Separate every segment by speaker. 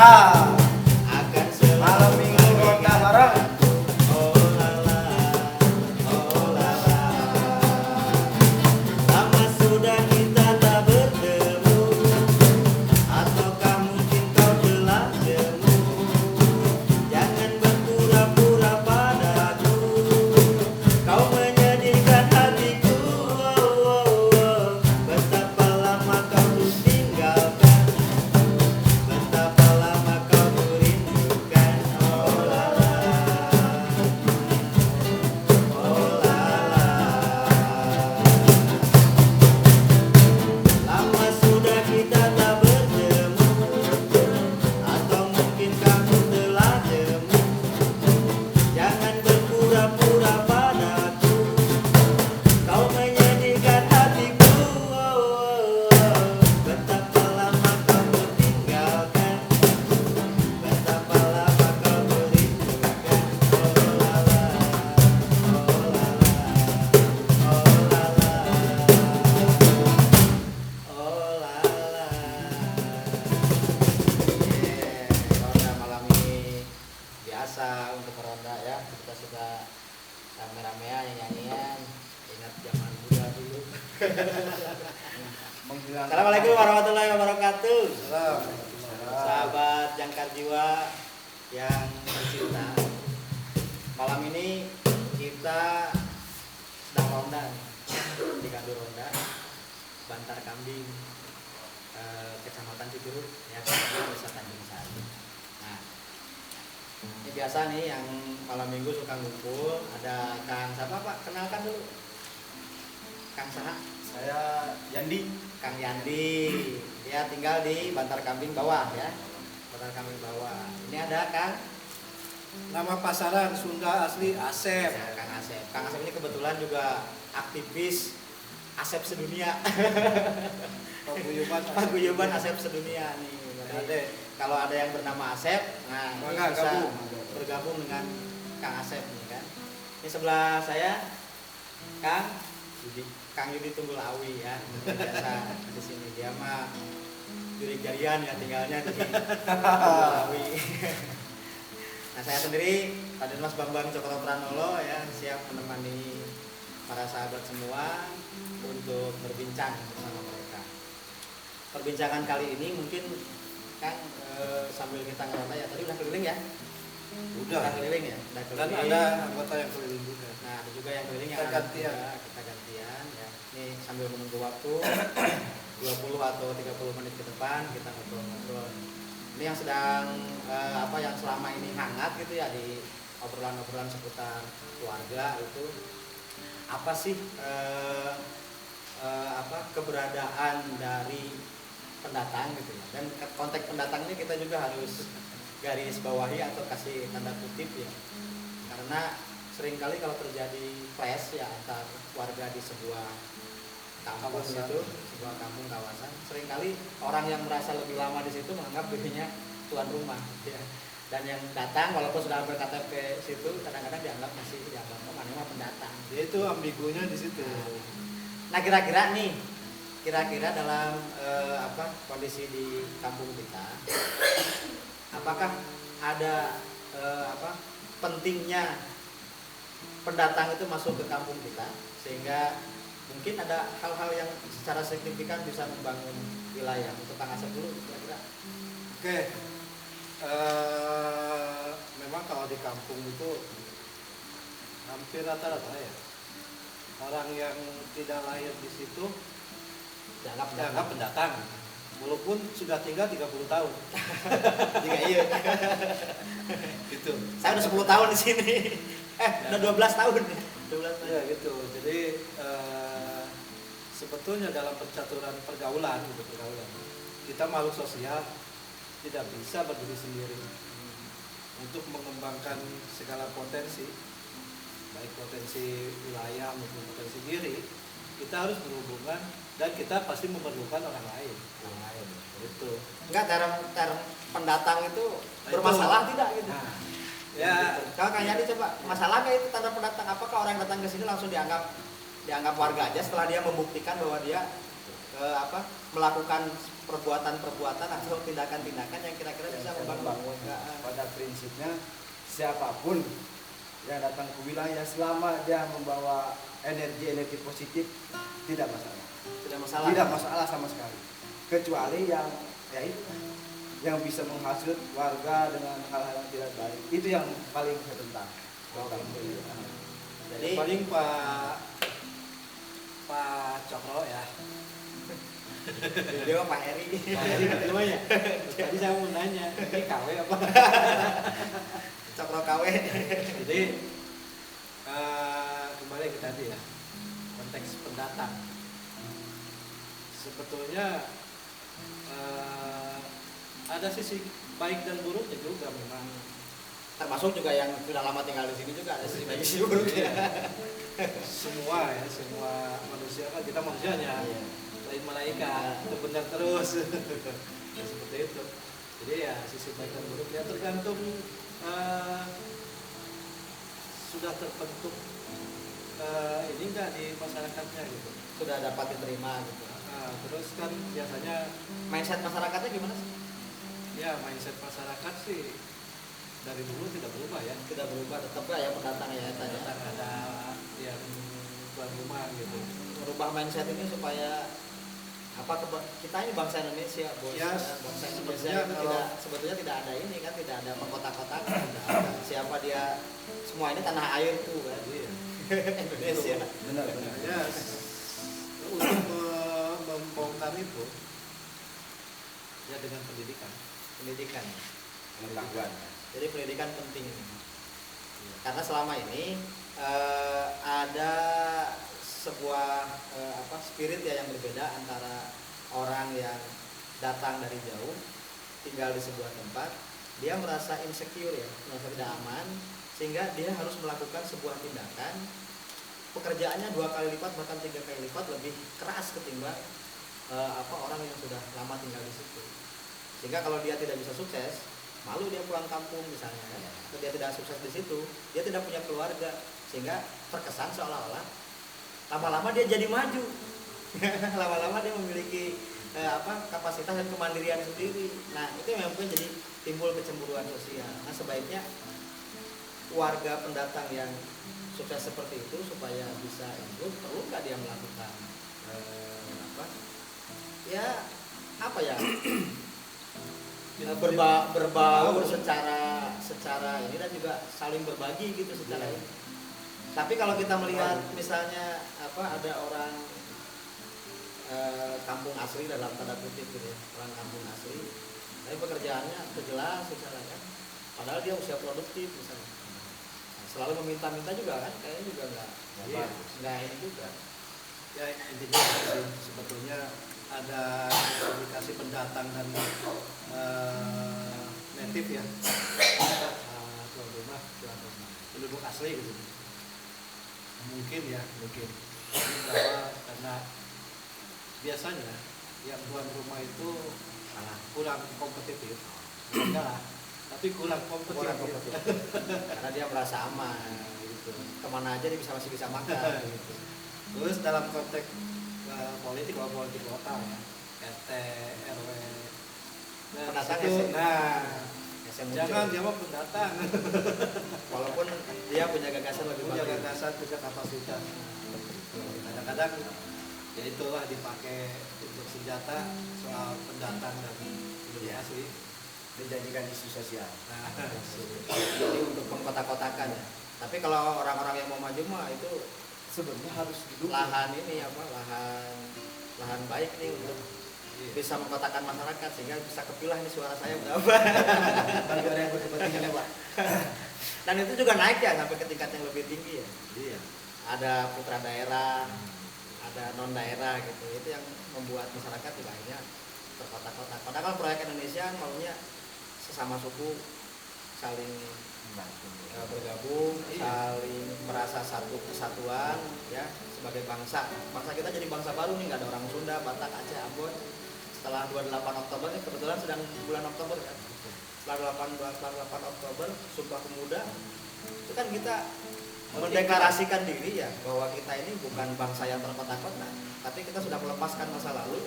Speaker 1: Ah,
Speaker 2: akan selalu
Speaker 1: malam minggu ronda bareng.
Speaker 2: Oh lala, oh lala. Lama sudah kita tak bertemu, ataukah mungkin kau telah jemu? Jangan berpura-pura padaku, kau menyedihkan hatiku. Oh, oh, oh. Betapa lama kau ku tinggalkan, betapa lama kau ku rindukan. Oh lala, oh lala. Lama sudah kita tak bertemu, atau mungkin kamu telah jemu. Jangan berpura-pura padaku, kau menyedihkan hatiku. Oh, oh, oh. Betapa lama kau ku tinggalkan, betapa lama kau ku rindukan. Oh lala, oh lala, oh lala. Oh lala. Ronda malam ini biasa untuk ronda ya. Kita suka rame-ramean nyanyian. Ingat zaman muda dulu. Assalamualaikum warahmatullahi wabarakatuh. Sahabat jangkar jiwa yang tercinta. Malam ini kita sedang ronda di kantor ronda Bantar Kambing, Kecamatan Citurut, ya, Desa Tanjung Sari. Nah, ini biasa nih yang malam minggu suka ngumpul. Ada Kang siapa Pak? Kenalkan dulu. Kang Saha?
Speaker 1: Saya Yandi.
Speaker 2: Kang Yandi. Ya tinggal di Bantar Kambing bawah ya. Bantar Kambing bawah. Ini ada Kang.
Speaker 1: Nama pasaran Sunda asli Asep.
Speaker 2: Ya, Kang Asep. Kang Asep ini kebetulan juga aktivis Asep sedunia. Paguyuban Asep sedunia nih. Jadi, kalau ada yang bernama Asep, nah ini
Speaker 1: Maka
Speaker 2: bisa
Speaker 1: gabung.
Speaker 2: bergabung dengan Kang Asep nih kan. Ini sebelah saya Kang Yudi Tunggul Awi ya. Biasa di sini dia mah jurik jarian ya, tinggalnya di Tunggul Awi. Nah, saya sendiri Raden Mas Bambang Cokro Pranolo ya, siap menemani para sahabat semua untuk berbincang bersama mereka. Perbincangan kali ini mungkin Kang sambil kita ngeronda ya, tadi udah keliling ya? Udah keliling ya? Udah
Speaker 1: Dan
Speaker 2: keliling.
Speaker 1: ada anggota yang keliling juga.
Speaker 2: Nah, ada juga yang keliling
Speaker 1: Kita
Speaker 2: yang
Speaker 1: gantian.
Speaker 2: kita gantian ya. Ini sambil menunggu waktu 20 atau 30 menit ke depan kita ngobrol-ngobrol. Ini yang sedang yang selama ini hangat gitu ya di obrolan-obrolan seputar keluarga itu apa sih keberadaan dari pendatang gitu ya. Dan konteks pendatang ini kita juga harus garis bawahi atau kasih tanda kutip ya. Karena seringkali kalau terjadi clash ya antar warga di sebuah kampus
Speaker 1: Kawasan.
Speaker 2: itu, sebuah kampung kawasan, seringkali orang yang merasa lebih lama di situ menganggap dirinya tuan rumah ya. Dan yang datang walaupun sudah ber-KTP situ kadang-kadang masih dianggap oh mana mah pendatang.
Speaker 1: Dia itu ambigunya di situ.
Speaker 2: Nah, kira-kira dalam kondisi di kampung kita, apakah ada pentingnya pendatang itu masuk ke kampung kita sehingga mungkin ada hal-hal yang secara signifikan bisa membangun wilayah. Untuk Kang Asep dulu kira-kira.
Speaker 1: Oke. Memang kalau di kampung itu hampir rata-rata ya orang yang tidak lahir di situ dianggap pendatang walaupun sudah tinggal 30 tahun.
Speaker 2: Jika iya.
Speaker 1: Gitu.
Speaker 2: Saya udah 10 tahun di sini. Udah 12 tahun. 12 tahun.
Speaker 1: Ya gitu. Jadi sebetulnya dalam percaturan pergaulan kita makhluk sosial tidak bisa berdiri sendiri untuk mengembangkan segala potensi, baik potensi wilayah maupun potensi diri. Kita harus berhubungan dan kita pasti memerlukan orang lain. Itu.
Speaker 2: Enggak, term pendatang itu bermasalah tidak gitu.
Speaker 1: Nah, ya.
Speaker 2: Kalau Kang Yandi coba, masalah nggak itu tanda pendatang? Apakah orang datang ke sini langsung dianggap warga aja setelah dia membuktikan bahwa dia melakukan perbuatan-perbuatan atau tindakan-tindakan yang kira-kira bisa membangun
Speaker 3: siapapun yang datang ke wilayah selama dia membawa energi positif tidak masalah.
Speaker 2: Tidak masalah.
Speaker 3: Tidak masalah sama sekali. Kecuali yang ya itu yang bisa menghasut warga dengan hal-hal yang tidak baik. Itu yang paling saya tentang.
Speaker 2: Jadi
Speaker 1: paling Pak Cokro ya.
Speaker 2: dia Pak Heri.
Speaker 1: Pak Heri namanya. Tadi saya mau nanya, ini KW apa?
Speaker 2: Cokro KW.
Speaker 1: Jadi kembali ke tadi ya, konteks pendatang. Sebetulnya ada sisi baik dan buruknya juga memang.
Speaker 2: Termasuk juga yang sudah lama tinggal di sini juga ada sisi baik sisi buruknya.
Speaker 1: Semua manusia kan, kita manusianya lain malaikat, itu benar terus. Ya, seperti itu. Jadi ya sisi baik dan buruk ya tergantung sudah terbentuk ini enggak di masyarakatnya gitu.
Speaker 2: Sudah dapat diterima gitu.
Speaker 1: Terus kan biasanya
Speaker 2: Mindset masyarakatnya gimana sih?
Speaker 1: ya mindset masyarakat sih dari dulu tidak berubah ya.
Speaker 2: Tidak berubah, tetap ya pendatang ya tanya.
Speaker 1: Tetap ada yang tuan rumah gitu.
Speaker 2: Merubah mindset ini supaya apa kita ini bangsa Indonesia, bos.
Speaker 1: Ya,
Speaker 2: Bangsa Indonesia
Speaker 1: sebetulnya
Speaker 2: itu sebetulnya tidak ada ini kan, tidak ada pengkotak-kotakan, tidak ada siapa dia, semua ini tanah airku kan.
Speaker 1: Iya.
Speaker 2: Indonesia.
Speaker 3: Benar.
Speaker 1: Ya, untuk membongkar itu ya dengan pendidikan.
Speaker 2: Pendidikan.
Speaker 3: Pengetahuan.
Speaker 2: Jadi pendidikan penting. Karena selama ini ada sebuah spirit ya yang berbeda antara orang yang datang dari jauh tinggal di sebuah tempat, dia merasa insecure ya, merasa tidak aman, sehingga dia harus melakukan sebuah tindakan pekerjaannya 2 kali lipat bahkan 3 kali lipat lebih keras ketimbang orang yang sudah lama tinggal di situ. Sehingga kalau dia tidak bisa sukses, malu dia pulang kampung misalnya kan. Atau dia tidak sukses di situ, dia tidak punya keluarga, sehingga terkesan seolah-olah lama-lama dia jadi maju. Lama-lama dia memiliki kapasitas dan kemandirian sendiri. Nah, itu yang mungkin jadi timbul kecemburuan sosial. Nah, sebaiknya warga pendatang yang sukses seperti itu supaya bisa improve, perlu nggak dia melakukan berbaur secara ini dan juga saling berbagi gitu secara ini. Tapi kalau kita melihat misalnya ada orang kampung asli dalam tanda kutip gitu ya, orang kampung asli, tapi pekerjaannya jelas misalnya kan, padahal dia usia produktif misalnya, selalu meminta-minta juga kan, kayaknya juga nggak ini juga.
Speaker 1: Ya intinya sih, sebetulnya ada komunikasi pendatang dan native ya, tuan rumah penduduk asli gitu. Mungkin ini bahwa karena biasanya yang tuan rumah itu kurang kompetitif, enggak lah, tapi kurang kompetitif.
Speaker 2: Karena dia merasa aman gitu, kemana aja dia masih bisa makan gitu.
Speaker 1: Terus dalam konteks politik lokal ya, RT, RW,
Speaker 2: Pendatang
Speaker 1: itu, jangan dia mah pendatang.
Speaker 2: Walaupun dia punya gagasan lebih
Speaker 1: punya
Speaker 2: bagus.
Speaker 1: gagasan, punya kapasitas. Kadang-kadang ya itulah dipakai untuk senjata soal pendatang dan asli.
Speaker 3: Dijadikan isu sosial.
Speaker 2: Jadi untuk mengkotak-kotakan ya. Tapi kalau orang-orang yang mau maju mah itu
Speaker 3: Sebenarnya harus didukung.
Speaker 2: lahan baik nih untuk bisa mengkotakkan masyarakat sehingga bisa kepilah nih suara saya berapa.
Speaker 3: Bagi orang yang berkepentingan ya Pak.
Speaker 2: Dan itu juga naik ya sampai ke tingkat yang lebih tinggi ya.
Speaker 1: Iya.
Speaker 2: Ada putra daerah, ada non daerah gitu. Itu yang membuat masyarakat tidak hanya terkotak-kotak. Padahal proyek Indonesia maunya sesama suku saling bergabung, saling merasa satu kesatuan ya sebagai bangsa. Bangsa kita jadi bangsa baru nih, nggak ada orang Sunda, Batak, Aceh, Ambon. Setelah 28 Oktober ini kebetulan sedang bulan Oktober kan. Setelah 28 Oktober Sumpah Pemuda itu kan kita mendeklarasikan diri ya bahwa kita ini bukan bangsa yang terkotak-kotak, tapi kita sudah melepaskan masa lalu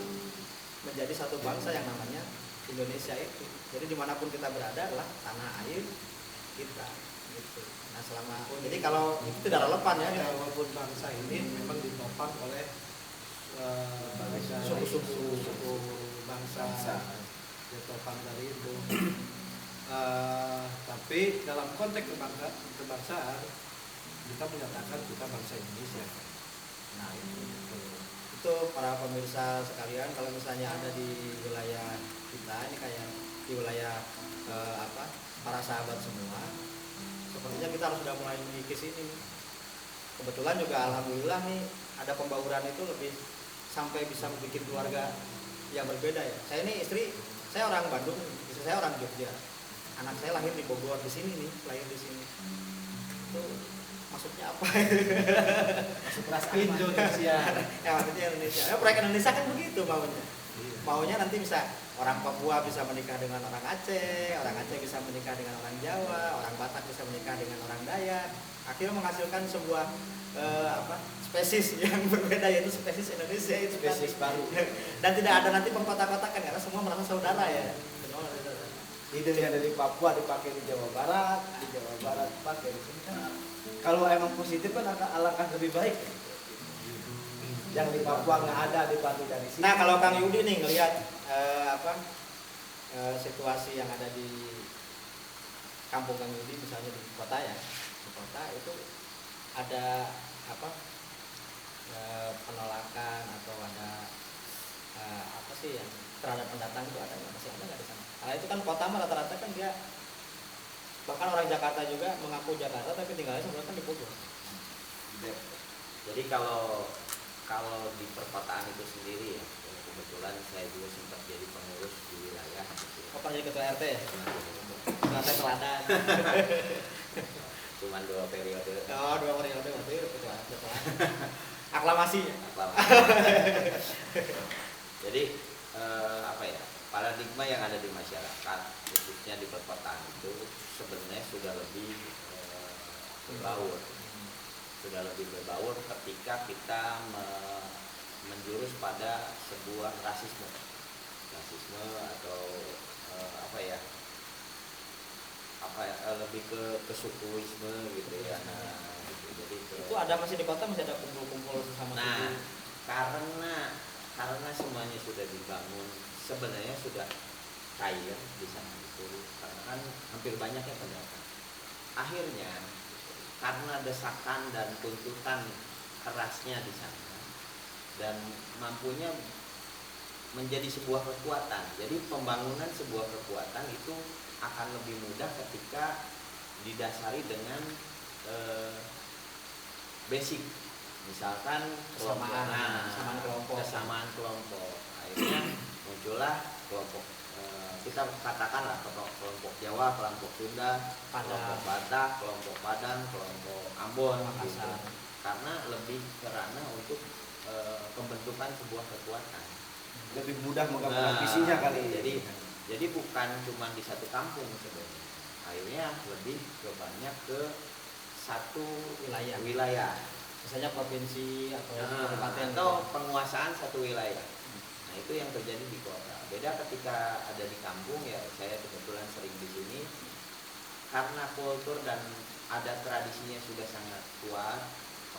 Speaker 2: menjadi satu bangsa yang namanya Indonesia itu. Jadi dimanapun kita berada adalah tanah air kita. gitu. Nah selama jadi kalau itu tidak relevan ya,
Speaker 1: walaupun bangsa ini memang ditopang oleh suku bangsa ditopang dari itu. Tapi dalam konteks kebangsaan kita menyatakan kita bangsa Indonesia.
Speaker 2: nah itu para pemirsa sekalian, kalau misalnya ada di wilayah kita ini kayak di wilayah para sahabat semua, sepertinya kita harus sudah mulai mengikis ini. Kebetulan juga alhamdulillah nih ada pembauran itu lebih sampai bisa membuat keluarga yang berbeda ya. Saya ini istri saya orang Bandung, istri saya orang Jogja, anak saya lahir di Bogor, di sini nih, lahir di sini. Itu maksudnya apa?
Speaker 3: Masuk perasaan
Speaker 1: Indonesia.
Speaker 2: Ya maksudnya Indonesia. Ya, proyek Indonesia kan begitu maunya. Maunya nanti bisa orang Papua bisa menikah dengan orang Aceh bisa menikah dengan orang Jawa, orang Batak bisa menikah dengan orang Dayak. Akhirnya menghasilkan sebuah spesies yang berbeda, yaitu spesies Indonesia itu
Speaker 3: spesies baru.
Speaker 2: Dan tidak ada nanti pengkotak-kotakan karena semua merasa saudara ya.
Speaker 3: Ide yang dari Papua dipakai di Jawa Barat, di Jawa Barat dipakai di sini. Kalau emang positif kan alangkah lebih baik. Yang di Papua nggak ada dibantu dari sini.
Speaker 2: Nah kalau Kang Yudi nih ngelihat situasi yang ada di kampung Kang Yudi, misalnya di kota ya, di kota itu ada penolakan atau ada apa sih yang terhadap pendatang itu ada nggak, masih ada nggak di sana? Karena itu kan kota mah rata-rata kan dia, bahkan orang Jakarta juga mengaku Jakarta tapi tinggalnya sebenarnya kan di Bogor.
Speaker 4: Jadi kalau di perkotaan itu sendiri ya, kebetulan saya juga sempat jadi pengurus di wilayah gitu.
Speaker 2: Apa jadi ketua RT ya? Ketua RT teladan.
Speaker 4: Cuman 2 periode.
Speaker 2: Oh, 2 periode berarti ketua RT teladan. Aklamasi.
Speaker 4: Jadi paradigma yang ada di masyarakat khususnya di perkotaan itu sebenarnya sudah lebih berbaur ketika kita menjurus pada sebuah rasisme atau lebih ke sukuisme gitu ya. Nah, gitu. Jadi
Speaker 2: Itu ada masih di kota, masih ada kumpul-kumpul sama
Speaker 4: nah,
Speaker 2: suku.
Speaker 4: karena semuanya sudah dibangun, sebenarnya sudah cair di sana itu, karena kan hampir banyak yang pendatang. Akhirnya karena desakan dan tuntutan kerasnya di sana dan mampunya menjadi sebuah kekuatan. Jadi pembangunan sebuah kekuatan itu akan lebih mudah ketika didasari dengan basic, misalkan
Speaker 2: kesamaan
Speaker 4: kelompok. Akhirnya muncullah kelompok, kita katakanlah kelompok Jawa, kelompok Sunda, kelompok Batak, kelompok Padang, kelompok Ambon, gitu. Karena lebih kerana untuk pembentukan sebuah kekuatan.
Speaker 3: Lebih mudah menggabungkan visinya kali.
Speaker 4: Jadi bukan cuma di satu kampung sebenarnya. Akhirnya lebih banyak ke satu wilayah.
Speaker 2: Misalnya provinsi atau kabupaten
Speaker 4: atau penguasaan satu wilayah. Nah, itu yang terjadi di kota. Beda ketika ada di kampung ya, saya kebetulan sering di sini karena kultur dan adat tradisinya sudah sangat kuat,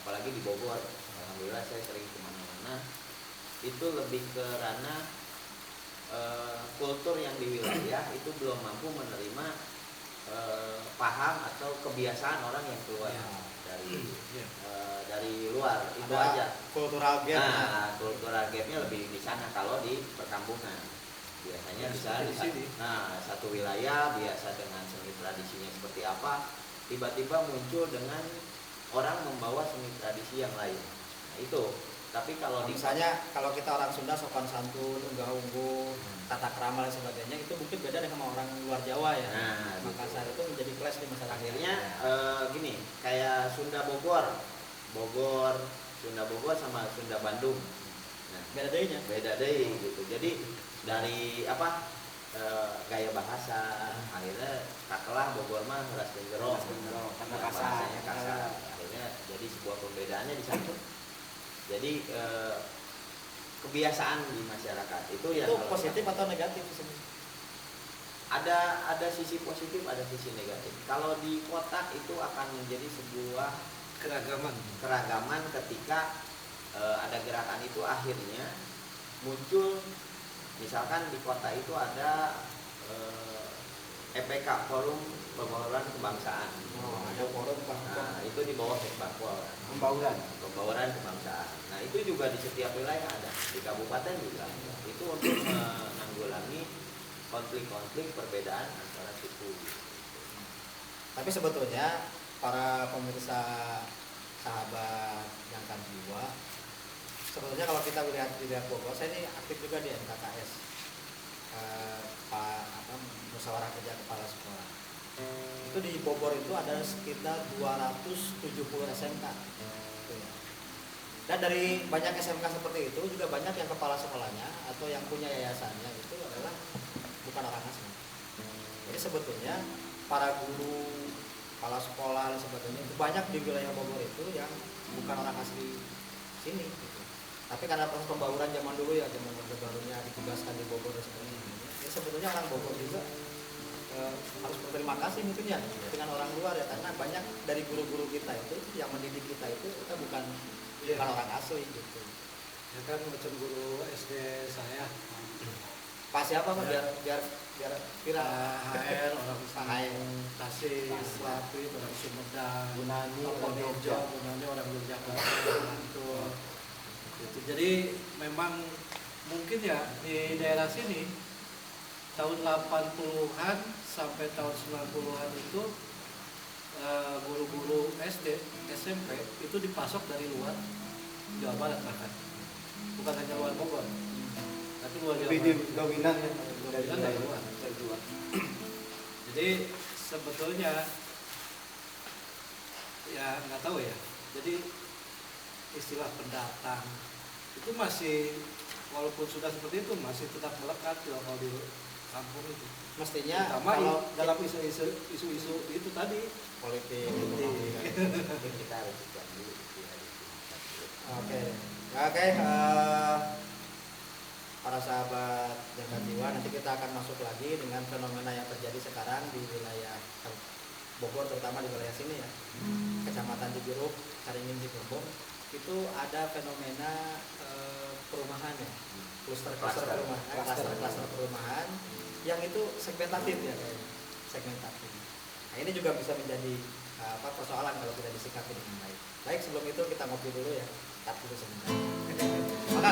Speaker 4: apalagi di Bogor. Alhamdulillah saya sering kemana-mana. Itu lebih ke ranah kultur yang di wilayah itu belum mampu menerima paham atau kebiasaan orang yang keluar dari luar. Itu aja.
Speaker 2: Cultural gap.
Speaker 4: Nah, cultural gapnya lebih di sana kalau di perkampungan. Biasanya bisa di sini. Nah, satu wilayah biasa dengan seni tradisinya seperti apa, tiba-tiba muncul dengan orang membawa seni tradisi yang lain. Nah, itu. Tapi kalau
Speaker 2: misalnya kalau kita orang Sunda sopan santun, unggah-ungguh, tata krama dan sebagainya, itu mungkin beda dengan orang luar Jawa ya.
Speaker 4: Nah,
Speaker 2: Makassar itu menjadi clash di masyarakat.
Speaker 4: Akhirnya gini, kayak Sunda Bogor sama Sunda Bandung. Nah, beda deh gitu. Jadi dari gaya bahasa, akhirnya kakelah Bogor mah ras genjerong,
Speaker 3: karena
Speaker 4: bahasanya kasar. Akhirnya jadi sebuah perbedaannya di sana. Jadi kebiasaan di masyarakat itu yang
Speaker 2: positif atau negatif sebenarnya?
Speaker 4: ada sisi positif, ada sisi negatif. Kalau di kota itu akan menjadi sebuah keragaman ketika ada gerakan itu akhirnya muncul. Misalkan di kota itu ada EPK, Forum Pembauran Kebangsaan.
Speaker 3: Ada forum
Speaker 4: Nah, itu di bawah Sekbakpol. Pembauran Kebangsaan. Nah, itu juga di setiap wilayah ada. Di kabupaten juga ada. Itu untuk menanggulangi konflik-konflik perbedaan antara suku.
Speaker 2: Tapi sebetulnya para pemirsa sahabat jangkar jiwa, sebetulnya kalau kita lihat Bogor, saya ini aktif juga di MKKS, musyawarah kerja kepala sekolah. Itu di Bogor itu ada sekitar 270 SMK. Dan dari banyak SMK seperti itu juga banyak yang kepala sekolahnya atau yang punya yayasannya itu adalah bukan orang asli. Jadi sebetulnya para guru, kepala sekolah dan sebagainya itu banyak di wilayah Bogor itu yang bukan orang asli sini gitu. Tapi karena proses pembauran zaman dulu ya, zaman Orde Barunya ditugaskan di Bogor dan sebagainya. Ya sebetulnya orang Bogor juga harus berterima kasih mungkin ya dengan orang luar ya, karena banyak dari guru-guru kita itu yang mendidik kita itu kita bukan orang asli gitu.
Speaker 1: Ya kan macam guru SD saya.
Speaker 2: Pas siapa Mas? biar viral.
Speaker 1: HR orang
Speaker 2: HR.
Speaker 1: Tasik, Lapit, orang Sumedang,
Speaker 3: Gunani,
Speaker 1: Gunani orang Yogyakarta itu. Jadi memang mungkin ya di daerah sini tahun 80-an sampai tahun 90-an itu guru-guru SD, SMP itu dipasok dari luar Jawa Barat bahkan. Bukan hanya luar Bogor. Tapi luar Jawa Barat.
Speaker 3: dominan
Speaker 1: Dominan dari luar. Jadi sebetulnya ya nggak tahu ya. Jadi istilah pendatang itu masih, walaupun sudah seperti itu masih tetap melekat kalau di kampung itu.
Speaker 2: Mestinya
Speaker 1: Terutama
Speaker 2: kalau
Speaker 1: dalam isu-isu itu tadi.
Speaker 2: politik.
Speaker 4: Kita harus buat dulu.
Speaker 2: Oke, para sahabat jangkar jiwa, nanti kita akan masuk lagi dengan fenomena yang terjadi sekarang di wilayah Bogor, terutama di wilayah sini ya, Kecamatan Cibiruk, Caringin, Cirebon. Itu ada fenomena perumahan ya, kluster perumahan yang itu segmentatif ya, segmentatif. Nah, ini juga bisa menjadi persoalan kalau tidak disikapi dengan baik. Baik, sebelum itu kita ngopi dulu ya, cut dulu sebentar. Maka,